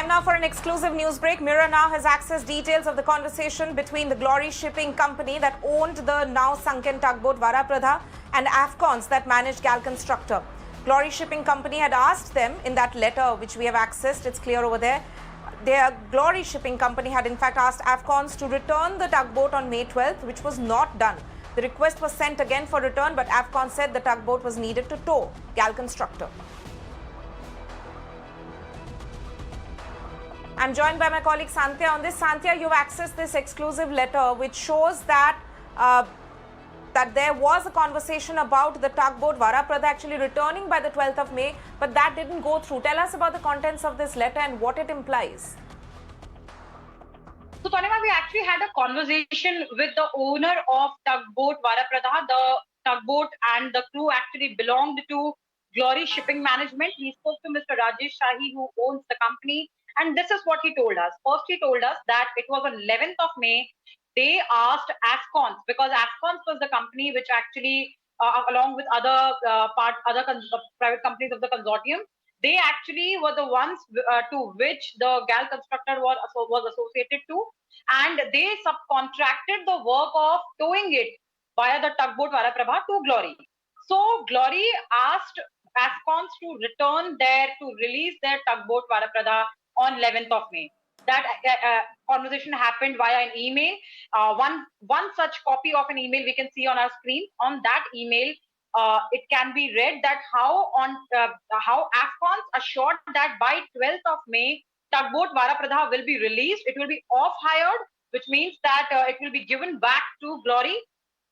Time now for an exclusive news break. Mirror now has access details of the conversation between the Glory Shipping Company that owned the now sunken tugboat Varapradha and Afcons that managed Gal Constructor. Glory Shipping Company had asked them in that letter which we have accessed, it's clear over there, their Glory Shipping Company had in fact asked Afcons to return the tugboat on May 12th, which was not done. The request was sent again for return, but Afcons said the tugboat was needed to tow Gal Constructor. I'm joined by my colleague Santya on this. Santya, you've accessed this exclusive letter which shows that that there was a conversation about the tugboat Varapradha actually returning by the 12th of May, but that didn't go through. Tell us about the contents of this letter and what it implies. So, Tanima, we actually had a conversation with the owner of Tugboat Varapradha. The tugboat and the crew actually belonged to Glory Shipping Management. We spoke to Mr. Rajesh Shahi, who owns the company, and this is what he told us. First, he told us that it was on 11th of May. They asked Afcons, because Afcons was the company which actually, along with other private companies of the consortium, they actually were the ones to which the Gal Constructor was associated to, and they subcontracted the work of towing it via the tugboat Varapradha to Glory. So Glory asked Afcons to release their tugboat Varapradha on 11th of May. That conversation happened via an email. One such copy of an email we can see on our screen. On that email, it can be read that how Afcons assured that by 12th of May, tugboat Varapradha will be released. It will be off-hired, which means that it will be given back to Glory.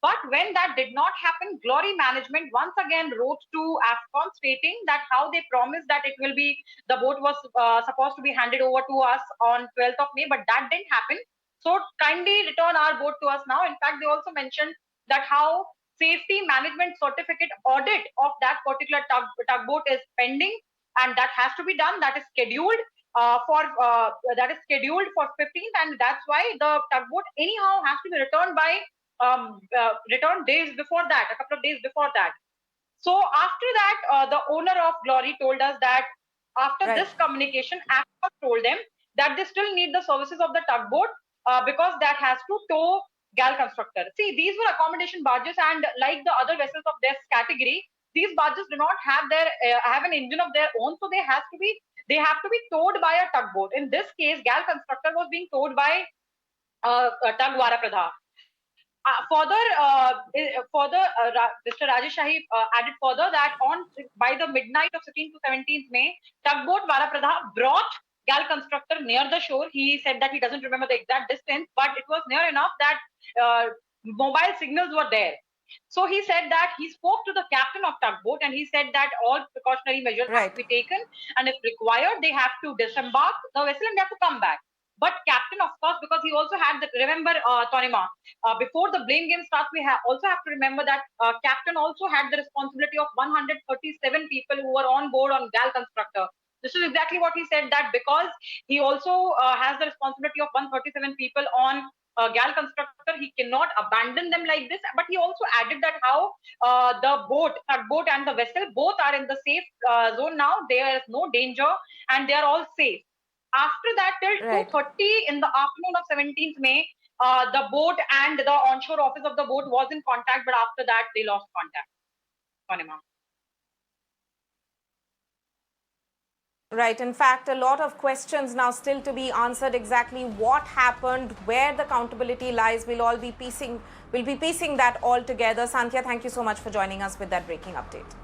But when that did not happen, Glory Management once again wrote to Afcons stating that how they promised that the boat was supposed to be handed over to us on 12th of May, but that didn't happen. So kindly return our boat to us now. In fact, they also mentioned that how safety management certificate audit of that particular tugboat is pending, and that has to be done. That is scheduled for 15th, and that's why the tugboat anyhow has to be returned by days before that, a couple of days before that. So after that, the owner of Glory told us that after this communication, Afcons told them that they still need the services of the tugboat because that has to tow Gal Constructor. See, these were accommodation barges, and like the other vessels of this category, these barges do not have an engine of their own, so they have to be towed by a tugboat. In this case, Gal Constructor was being towed by Tug Varapradha. Mr. Rajesh Shahi added further that by the midnight of 16th to 17th May, tugboat Varapradha brought Gal Constructor near the shore. He said that he doesn't remember the exact distance, but it was near enough that mobile signals were there. So he said that he spoke to the captain of tugboat, and he said that all precautionary measures have to be taken, and if required, they have to disembark the vessel and they have to come back. But captain, of course, because he also had Tanima, before the blame game starts, we also have to remember that captain also had the responsibility of 137 people who were on board on Gal Constructor. This is exactly what he said, that because he also has the responsibility of 137 people on Gal Constructor, he cannot abandon them like this. But he also added that how the tugboat and the vessel both are in the safe zone now. There is no danger and they are all safe. After that, till 2:30 in the afternoon of 17th May, the boat and the onshore office of the boat was in contact, but after that, they lost contact. Tanima. Right. In fact, a lot of questions now still to be answered. Exactly what happened, where the accountability lies. We'll be piecing that all together. Santya, thank you so much for joining us with that breaking update.